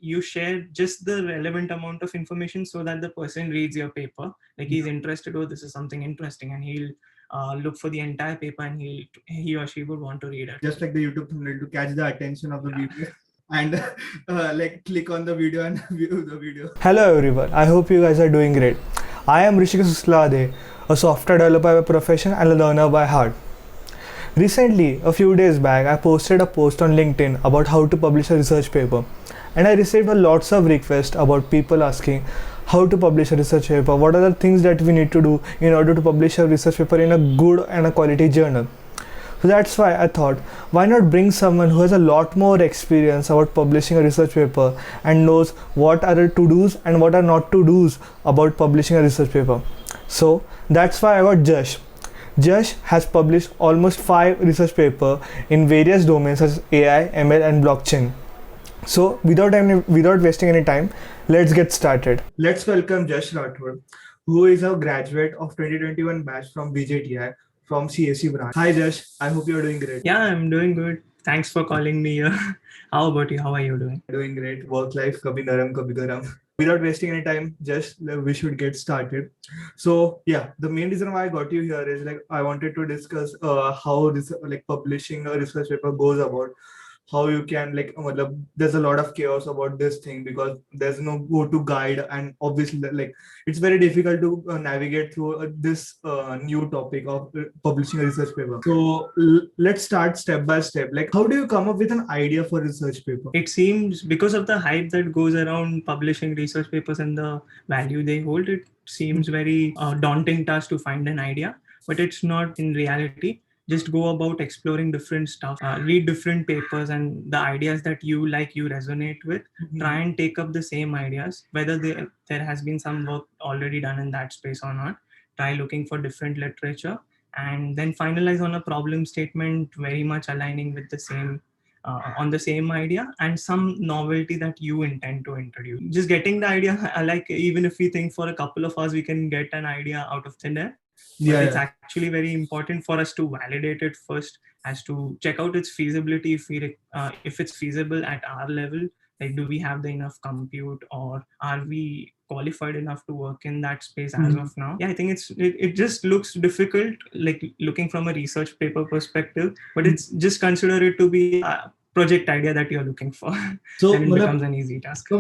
you share just the relevant amount of information so that the person reads your paper. Like he's interested, oh, this is something interesting, and he'll look for the entire paper and he or she would want to read it. Just like the YouTube thumbnail to catch the attention of the viewers and like click on the video and view the video. Hello everyone, I hope you guys are doing great. I am Hrishikesh Suslade, a software developer by profession and a learner by heart. Recently, a few days back, I posted a post on LinkedIn about how to publish a research paper, and I received lots of requests about people asking how to publish a research paper, what are the things that we need to do in order to publish a research paper in a good and a quality journal. So that's why I thought, why not bring someone who has a lot more experience about publishing a research paper and knows what are the to-dos and what are not to-dos about publishing a research paper. So that's why I got Jash. Jash has published almost 5 research papers in various domains such as AI, ML and blockchain. So without wasting any time, let's get started. Let's welcome Jash Rathod, who is a graduate of 2021 batch from BJTI from CSE branch. Hi Jash, I hope you're doing great. Yeah, I'm doing good. Thanks for calling me here. How about you? How are you doing? Doing great. Work life, kabhi naram, kabhi garam. Without wasting any time, just we should get started. So yeah, the main reason why I got you here is like I wanted to discuss how this like publishing a research paper goes about. How you can like there's a lot of chaos about this thing because there's no go-to guide, and obviously like it's very difficult to navigate through this new topic of publishing a research paper. So let's start step by step. Like how do you come up with an idea for research paper? It seems because of the hype that goes around publishing research papers and the value they hold, it seems very daunting task to find an idea, but it's not in reality. Just go about exploring different stuff, read different papers, and the ideas that you like, you resonate with, try and take up the same ideas, whether there has been some work already done in that space or not. Try looking for different literature and then finalize on a problem statement very much aligning with the same on the same idea and some novelty that you intend to introduce. Just getting the idea, like even if we think for a couple of hours, we can get an idea out of thin air. But it's actually very important for us to validate it first, as to check out its feasibility. If it's feasible at our level, like do we have the enough compute, or are we qualified enough to work in that space as of now? Yeah, I think it just looks difficult, like looking from a research paper perspective, but it's just consider it to be a project idea that you're looking for. So and it becomes an easy task. So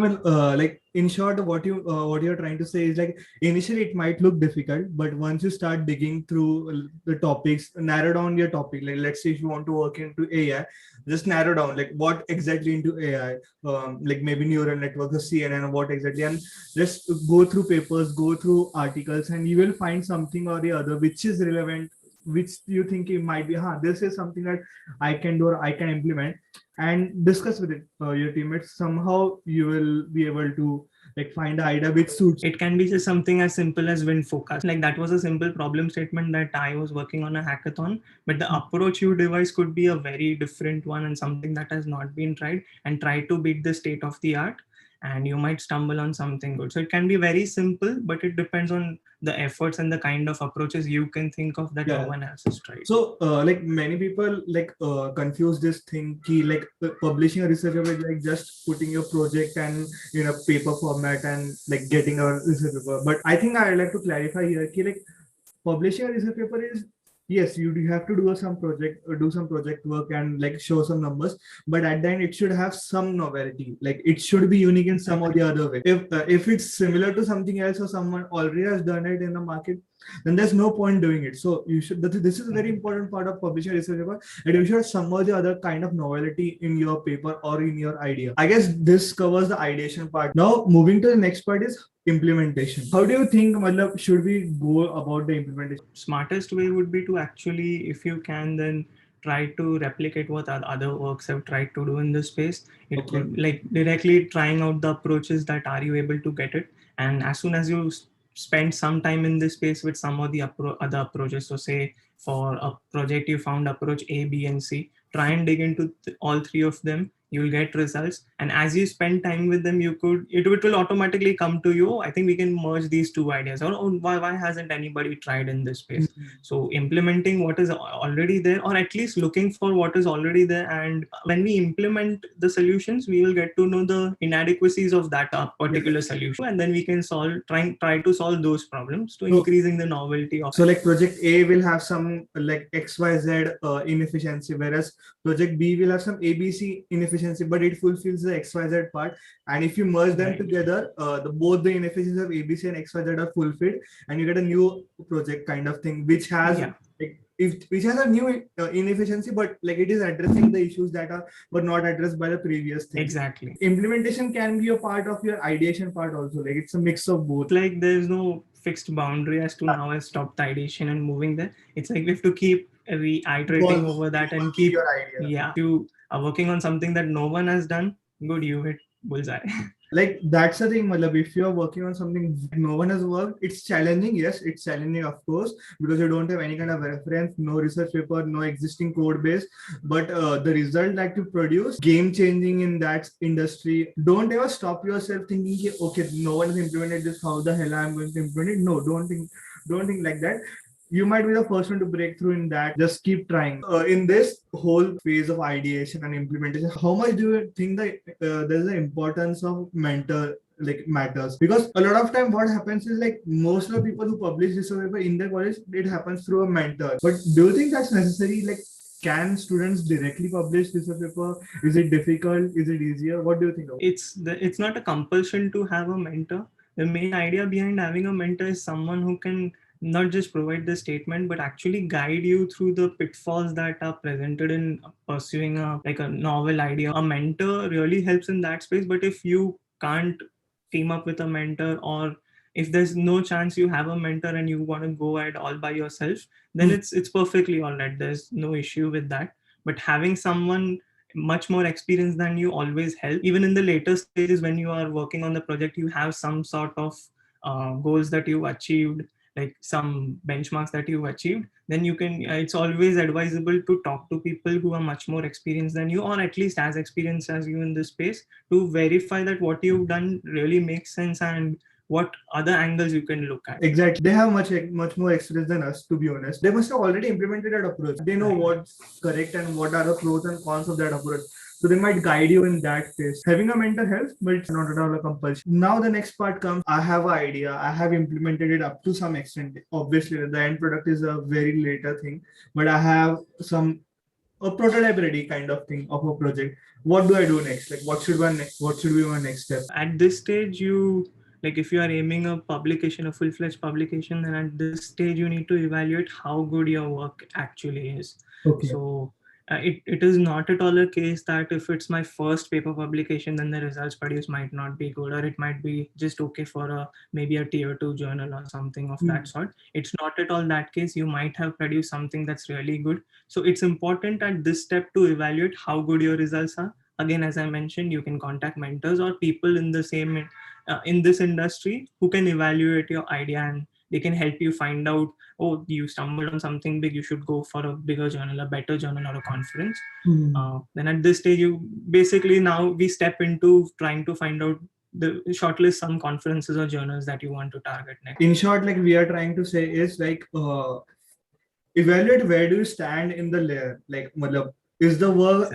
like in short, what you're trying to say is like initially it might look difficult, but once you start digging through the topics, narrow down your topic. Like let's say if you want to work into AI, just narrow down like what exactly into AI, like maybe neural networks or CNN, what exactly, and just go through papers, go through articles, and you will find something or the other which is relevant, which you think it might be, this is something that I can do or I can implement, and discuss with your teammates. Somehow you will be able to like find an idea which suits. It can be just something as simple as wind forecast. Like that was a simple problem statement that I was working on a hackathon, but the approach you devise could be a very different one and something that has not been tried, and try to beat the state of the art, and you might stumble on something good. So it can be very simple, but it depends on the efforts and the kind of approaches you can think of that no one else has tried. So like many people like confuse this thing like publishing a research paper is like just putting your project and in a paper format and like getting a research paper. But I think I'd like to clarify here like publishing a research paper is, yes, you have to do some project work and like show some numbers, but at the end it should have some novelty. Like it should be unique in some or the other way. If it's similar to something else or someone already has done it in the market, then there's no point doing it. So you should. This is a very important part of publishing a research paper, and you should have some or the other kind of novelty in your paper or in your idea. I guess this covers the ideation part. Now moving to the next part is implementation. How do you think should we go about the implementation? Smartest way would be to actually, if you can, then try to replicate what other works have tried to do in this space. It could like directly trying out the approaches that are you able to get it, and as soon as you spend some time in this space with some of the other approaches. So say for a project you found approach A, B and C, try and dig into all 3 of them. You'll get results, And as you spend time with them, it will automatically come to you. I think we can merge these two ideas. Or why hasn't anybody tried in this space? So implementing what is already there, or at least looking for what is already there. And when we implement the solutions, we will get to know the inadequacies of that particular solution, and then we can try to solve those problems to increasing the novelty of. So like project A will have some like XYZ inefficiency, whereas project B will have some ABC inefficiency, but it fulfills the XYZ part. And if you merge them together, both the inefficiencies of ABC and XYZ are fulfilled, and you get a new project kind of thing, which has which has a new inefficiency, but like it is addressing the issues that were not addressed by the previous thing. Exactly. Implementation can be a part of your ideation part also. Like it's a mix of both. Like there's no fixed boundary as to now I stopped the ideation and moving there. It's like we have to keep reiterating over that and keep your idea. Yeah. If you are working on something that no one has done, good, you hit bullseye. Like that's the thing, Malab. If you're working on something no one has worked, it's challenging. Yes, it's challenging, of course, because you don't have any kind of reference, no research paper, no existing code base. But the result that you produce, game changing in that industry. Don't ever stop yourself thinking, okay, no one has implemented this. How the hell I'm going to implement it? No, don't think like that. You might be the first one to break through in that. Just keep trying. In this whole phase of ideation and implementation, how much do you think that there's the importance of mentor like matters? Because a lot of time what happens is like most of the people who publish research paper in their college, it happens through a mentor. But do you think that's necessary? Like, can students directly publish research paper? Is it difficult? Is it easier? What do you think of it? It's not a compulsion to have a mentor. The main idea behind having a mentor is someone who can not just provide the statement, but actually guide you through the pitfalls that are presented in pursuing a novel idea. A mentor really helps in that space, but if you can't team up with a mentor, or if there's no chance you have a mentor and you want to go ahead all by yourself, then it's perfectly all right. There's no issue with that. But having someone much more experienced than you always help. Even in the later stages when you are working on the project, you have some sort of goals that you achieved, like some benchmarks that you've achieved, then you can, it's always advisable to talk to people who are much more experienced than you, or at least as experienced as you in this space, to verify that what you've done really makes sense and what other angles you can look at. Exactly. They have much more experience than us, to be honest. They must have already implemented that approach. They know what's correct and what are the pros and cons of that approach. So they might guide you in that phase. Having a mentor helps, but it's not at all a compulsion. Now the next part comes, I have an idea. I have implemented it up to some extent. Obviously, the end product is a very later thing, but I have a prototype ready kind of thing of a project. What do I do next? Like what should be my next step? At this stage, if you are aiming a publication, a full-fledged publication, then at this stage you need to evaluate how good your work actually is. Okay. So it is not at all a case that if it's my first paper publication, then the results produced might not be good, or it might be just okay for maybe a tier 2 journal or something of that sort. It's not at all that case. You might have produced something that's really good. So it's important at this step to evaluate how good your results are. Again, as I mentioned, you can contact mentors or people in the same in this industry who can evaluate your idea, and they can help you find out, oh, you stumbled on something big, you should go for a bigger journal, a better journal, or a conference. Then at this stage, now we step into trying to find out the shortlist some conferences or journals that you want to target next. In short, like we are trying to say is like evaluate where do you stand in the layer. Like is the work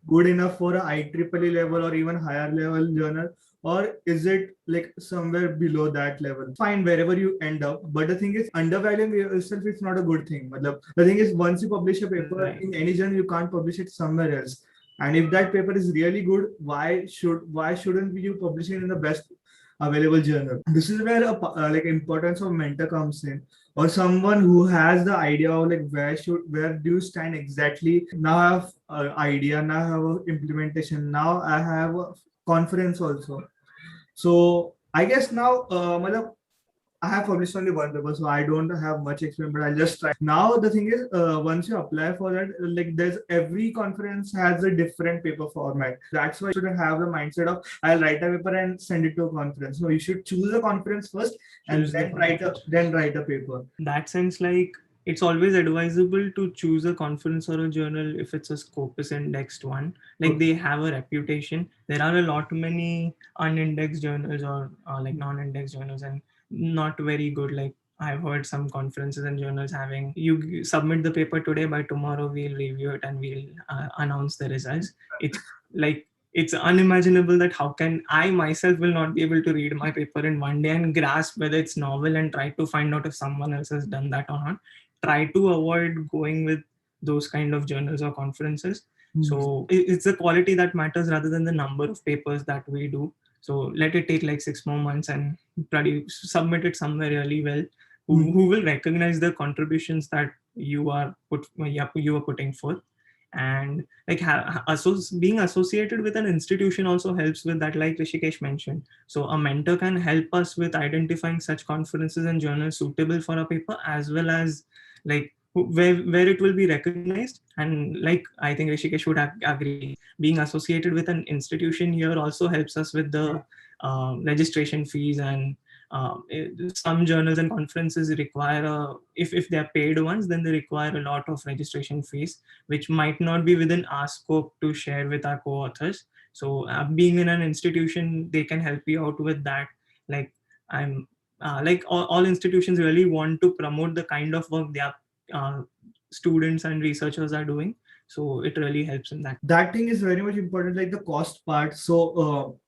good enough for a IEEE level or even higher level journal, or is it like somewhere below that level? Fine, wherever you end up. But the thing is, undervaluing yourself is not a good thing. The thing is, once you publish a paper in any journal, you can't publish it somewhere else. And if that paper is really good, why shouldn't you publish it in the best available journal? This is where importance of mentor comes in, or someone who has the idea of like where do you stand exactly. Now I have an idea, now I have an implementation, now I have a conference also. So I guess now I have published only one paper, so I don't have much experience, but I'll just try. Now the thing is, once you apply for that, like every conference has a different paper format. That's why you shouldn't have the mindset of I'll write a paper and send it to a conference. No, you should choose a conference first and then write a paper. In that sense, like it's always advisable to choose a conference or a journal if it's a Scopus indexed one. Like they have a reputation. There are a lot many unindexed journals or like non-indexed journals and not very good. Like I've heard some conferences and journals having you submit the paper today, by tomorrow we'll review it and we'll announce the results. It's like it's unimaginable that how can I myself will not be able to read my paper in one day and grasp whether it's novel and try to find out if someone else has done that or not. Try to avoid going with those kind of journals or conferences. So it's the quality that matters rather than the number of papers that we do. So let it take like 6 more months and submit it somewhere really well, who will recognize the contributions that you are putting forth. And like being associated with an institution also helps with that, like Rishikesh mentioned. So a mentor can help us with identifying such conferences and journals suitable for a paper, as well as like where it will be recognized. And like I think Rishikesh would agree, being associated with an institution here also helps us with the registration fees. And some journals and conferences require if they're paid ones, then they require a lot of registration fees, which might not be within our scope to share with our co-authors. So being in an institution, they can help you out with that. Like I'm like all institutions really want to promote the kind of work their students and researchers are doing. So it really helps in that. That thing is very much important, like the cost part. So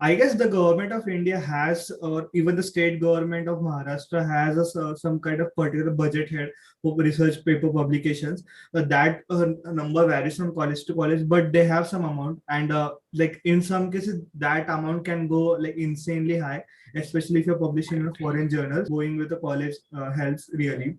I guess the government of India has, or even the state government of Maharashtra has some kind of particular budget head for research paper publications. That number varies from college to college, but they have some amount, and like in some cases that amount can go like insanely high, especially if you're publishing in foreign journals. Going with the college helps really.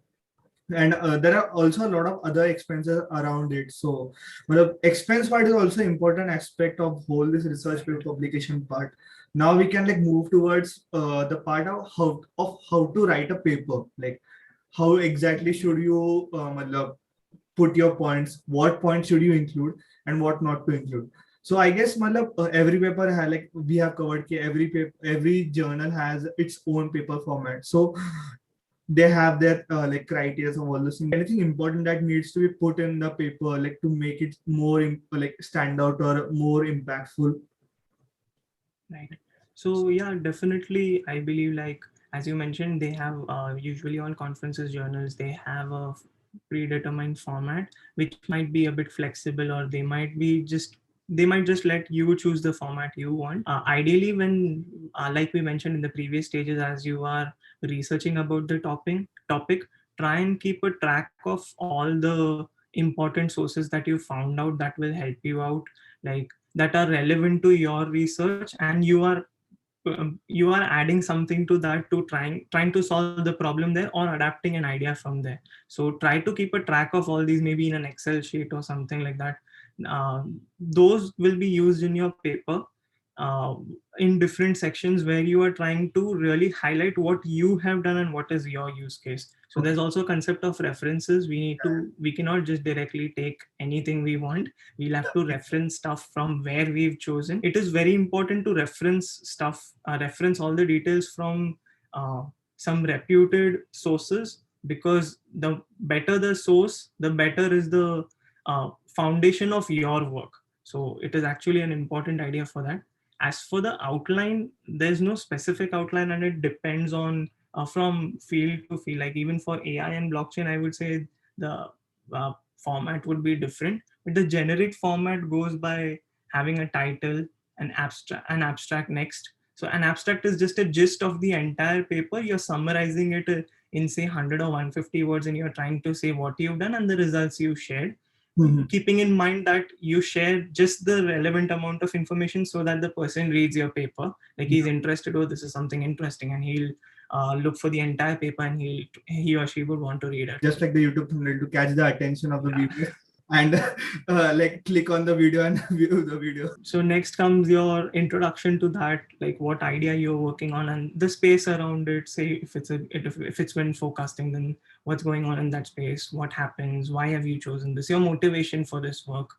And there are also a lot of other expenses around it. So the expense part is also important aspect of whole this research paper publication part. Now we can like move towards the part of how to write a paper, like how exactly should you put your points, what points should you include and what not to include. So I guess every paper has, like we have covered, every journal has its own paper format. So they have their like criteria of all this thing. Anything important that needs to be put in the paper, like to make it more like stand out or more impactful. Right. So yeah, definitely. I believe, like as you mentioned, they have usually all conferences journals, they have a predetermined format, which might be a bit flexible, or they might just let you choose the format you want. Ideally, when like we mentioned in the previous stages, as you are researching about the topic, try and keep a track of all the important sources that you found out that will help you out, like that are relevant to your research, and you are adding something to that to trying to solve the problem there, or adapting an idea from there. So try to keep a track of all these, maybe in an Excel sheet or something like that. Those will be used in your paper uh, in different sections, where you are trying to really highlight what you have done and what is your use case. So there's also a concept of references. We cannot just directly take anything we want. We'll have to reference stuff from where we've chosen. It is very important to reference stuff, reference all the details from some reputed sources, because the better the source, the better is the foundation of your work. So it is actually an important idea for that. As for the outline, there's no specific outline, and it depends on from field to field. Like even for AI and blockchain, I would say the format would be different, but the generic format goes by having a title, an abstract next. So an abstract is just a gist of the entire paper. You're summarizing it in say 100 or 150 words, and you're trying to say what you've done and the results you shared. Keeping in mind that you share just the relevant amount of information, so that the person reads your paper, like he's interested, oh, this is something interesting, and he'll look for the entire paper, and he or she would want to read it. Just like the YouTube thumbnail to catch the attention of the viewer and like click on the video and view the video. So next comes your introduction to that, like what idea you're working on and the space around it. Say if it's wind forecasting, then what's going on in that space, what happens, why have you chosen this, your motivation for this work.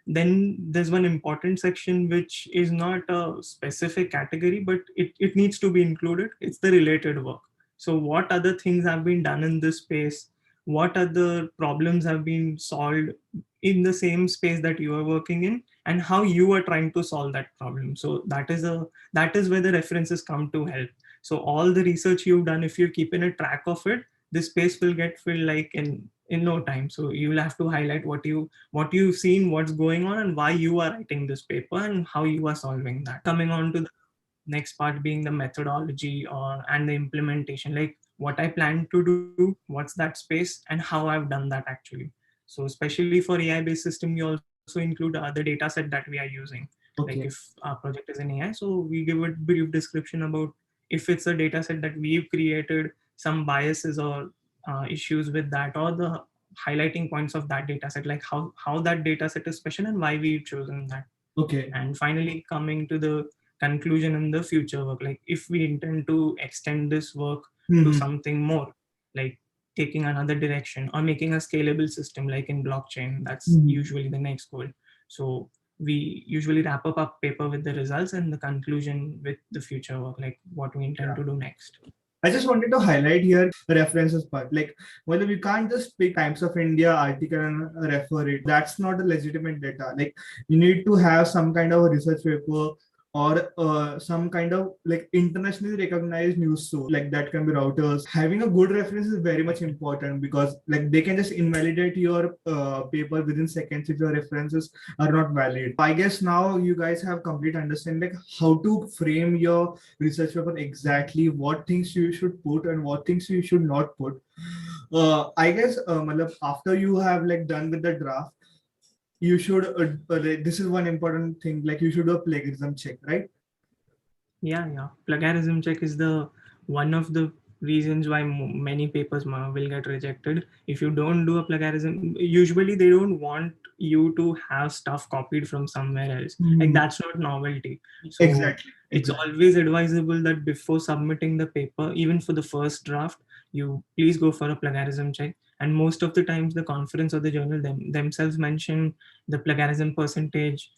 Then there's one important section which is not a specific category, but it needs to be included. It's the related work. So what other things have been done in this space? what other problems have been solved in the same space that you are working in, and how you are trying to solve that problem. So that is where the references come to help. So all the research you've done, if you're keeping a track of it, this space will get filled like in no time. So you will have to highlight what you've seen, what's going on, and why you are writing this paper, and how you are solving that. Coming on to the next part being the methodology and the implementation, like what I plan to do, what's that space, and how I've done that actually. So especially for AI based system, we also include the data set that we are using. Like Okay. if our project is in AI, so we give a brief description about if it's a data set that we've created, some biases or issues with that, or the highlighting points of that data set, like how that data set is special and why we've chosen that. Okay. And finally coming to the conclusion in the future work, like if we intend to extend this work to something more, like taking another direction or making a scalable system like in blockchain, that's usually the next goal. So we usually wrap up our paper with the results and the conclusion with the future work, like what we intend to do next. I just wanted to highlight here the references part. Like, well, we can't just pick Times of India article and refer it. That's not a legitimate data. Like, you need to have some kind of research paper or some kind of like internationally recognized news source, like that can be Reuters. Having a good reference is very much important, because like they can just invalidate your paper within seconds if your references are not valid. I guess now you guys have complete understanding like how to frame your research paper, exactly what things you should put and what things you should not put. I guess after you have like done with the draft, you should this is one important thing, like you should do a plagiarism check, right? Yeah. Plagiarism check is the one of the reasons why many papers will get rejected. If you don't do a plagiarism, usually they don't want you to have stuff copied from somewhere else. Like that's not novelty. So Exactly. It's always advisable that before submitting the paper, even for the first draft, you please go for a plagiarism check. And most of the times the conference or the journal themselves mention the plagiarism percentage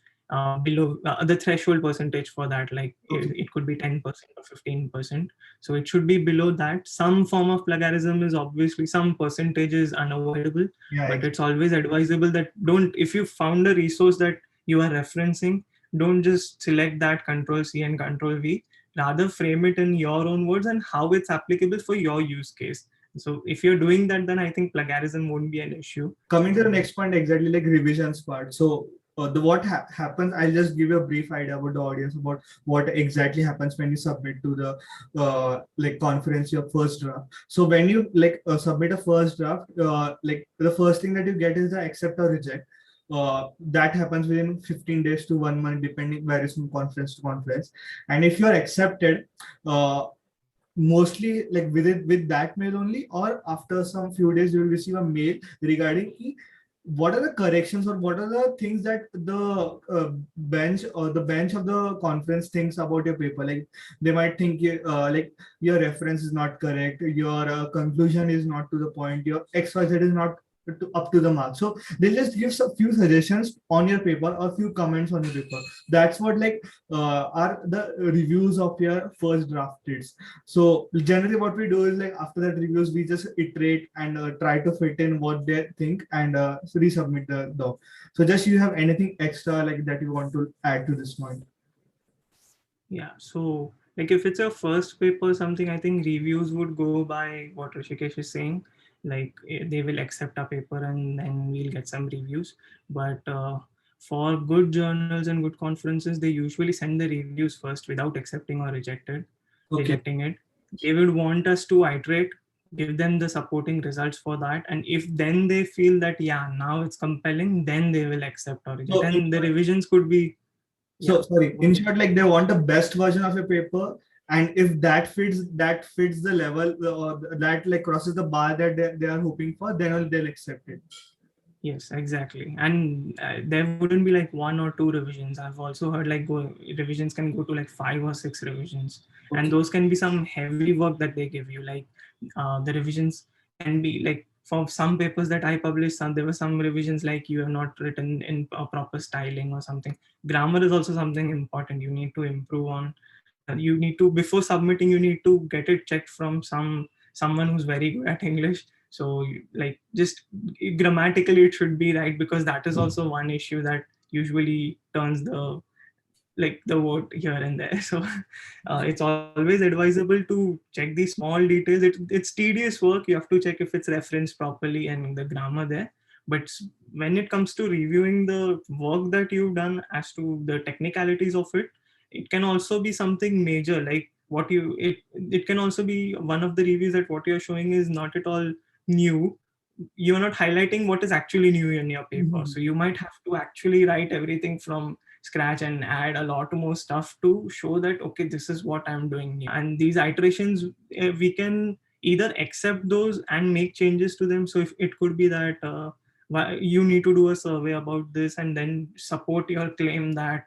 below the threshold percentage for that, like it could be 10% or 15%. So it should be below that. Some form of plagiarism is obviously, some percentage is unavoidable, but it's always advisable that don't, if you found a resource that you are referencing, don't just select that Control-C and Control-V. Rather frame it in your own words and how it's applicable for your use case. So if you're doing that, then I think plagiarism won't be an issue. Coming to the next point, exactly like revisions part. So the what happens, I'll just give you a brief idea about the audience about what exactly happens when you submit to the like conference your first draft. So when you like submit a first draft, like the first thing that you get is the accept or reject. That happens within 15 days to 1 month, depending, varies from conference to conference. And if you're accepted, mostly like with that mail only, or after some few days you will receive a mail regarding what are the corrections or what are the things that the bench or the bench of the conference thinks about your paper. Like they might think like your reference is not correct, your conclusion is not to the point, your XYZ is not up to the mark. So they just give a few suggestions on your paper or a few comments on your paper. That's what like are the reviews of your first draft is. So generally what we do is like after that reviews, we just iterate and try to fit in what they think and resubmit the doc. So just you have anything extra like that you want to add to this point? Yeah, so like if it's a first paper or something, I think reviews would go by what Hrishikesh is saying. Like they will accept a paper and then we'll get some reviews. But for good journals and good conferences, they usually send the reviews first without accepting or rejecting it. They would want us to iterate, give them the supporting results for that. And if then they feel that, yeah, now it's compelling, then they will accept or reject. And the revisions could be, so sorry, in short, like they want the best version of your paper, and if that fits the level or that like crosses the bar that they are hoping for, then they'll accept it. Yes, exactly. And there wouldn't be like 1 or 2 revisions. I've also heard like revisions can go to like 5 or 6 revisions. Okay. And those can be some heavy work that they give you. Like the revisions can be like, for some papers that I published, there were some revisions like you have not written in a proper styling or something. Grammar is also something important you need to improve on. You need to, before submitting, you need to get it checked from someone who's very good at English. So like just grammatically it should be right, because that is also one issue that usually turns the word here and there. So it's always advisable to check these small details. It's tedious work. You have to check if it's referenced properly and the grammar there. But when it comes to reviewing the work that you've done as to the technicalities of it, it can also be something major, like it can also be one of the reviews that what you're showing is not at all new. You're not highlighting what is actually new in your paper. So you might have to actually write everything from scratch and add a lot more stuff to show that, okay, this is what I'm doing here. And these iterations, we can either accept those and make changes to them. So if it could be that you need to do a survey about this and then support your claim that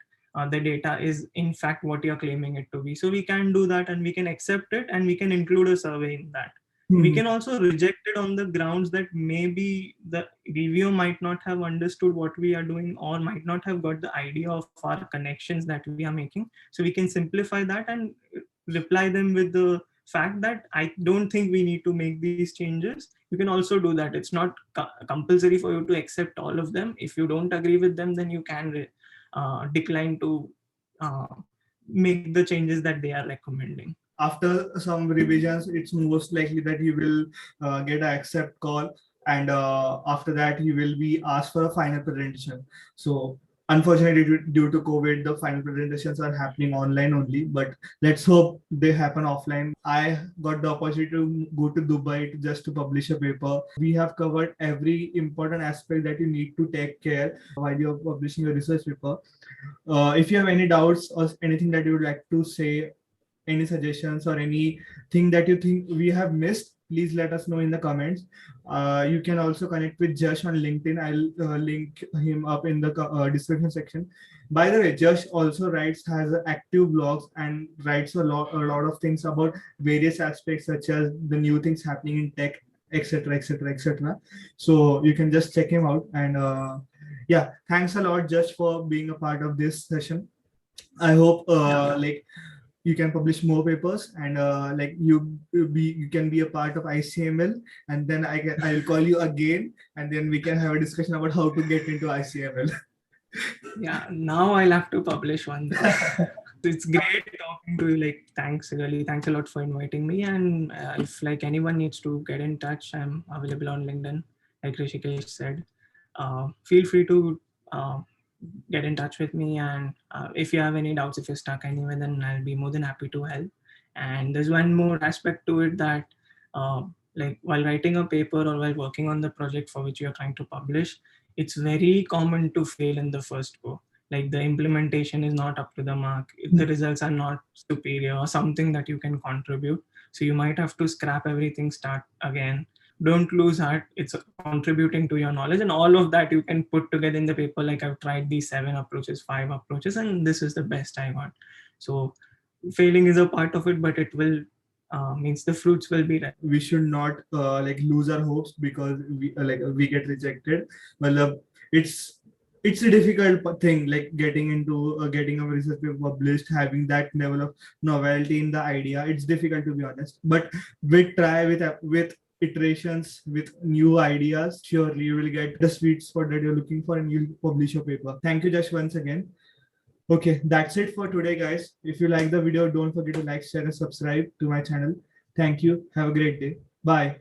the data is in fact what you're claiming it to be. So we can do that and we can accept it and we can include a survey in that. We can also reject it on the grounds that maybe the reviewer might not have understood what we are doing or might not have got the idea of our connections that we are making. So we can simplify that and reply them with the fact that I don't think we need to make these changes. You can also do that. It's not compulsory for you to accept all of them. If you don't agree with them, then you can decline to make the changes that they are recommending. After some revisions, it's most likely that you will get an accept call, and after that you will be asked for a final presentation. So unfortunately, due to COVID, the final presentations are happening online only, but let's hope they happen offline. I got the opportunity to go to Dubai just to publish a paper. We have covered every important aspect that you need to take care while you're publishing a research paper. If you have any doubts or anything that you would like to say, any suggestions or anything that you think we have missed, please let us know in the comments. You can also connect with Jash on LinkedIn. I'll link him up in the description section. By the way, Jash also has active blogs and writes a lot of things about various aspects such as the new things happening in tech, etc., etc., etc. So you can just check him out. And yeah, thanks a lot, Jash, for being a part of this session. I hope like you can publish more papers and like you can be a part of ICML, and then I'll call you again and then we can have a discussion about how to get into ICML. Yeah, now I'll have to publish one. It's great talking to you. Like, thanks a lot for inviting me. And if like anyone needs to get in touch, I'm available on LinkedIn, like Hrishikesh said. Feel free to get in touch with me, and if you have any doubts, if you're stuck anywhere, then I'll be more than happy to help. And there's one more aspect to it, that like while writing a paper or while working on the project for which you're trying to publish, it's very common to fail in the first go. Like the implementation is not up to the mark, the results are not superior or something that you can contribute. So you might have to scrap everything, start again. Don't lose heart. It's contributing to your knowledge, and all of that you can put together in the paper. Like, I've tried these 7 approaches, 5 approaches, and this is the best I got. So failing is a part of it, but it will means the fruits will be there. We should not like lose our hopes because we get rejected. Well, it's a difficult thing, like getting into getting a research paper published, having that level of novelty in the idea. It's difficult, to be honest, but with iterations, with new ideas, surely you will get the sweet spot that you're looking for and you'll publish your paper. Thank you, Josh, once again. Okay, that's it for today, guys. If you like the video, don't forget to like, share, and subscribe to my channel. Thank you. Have a great day. Bye.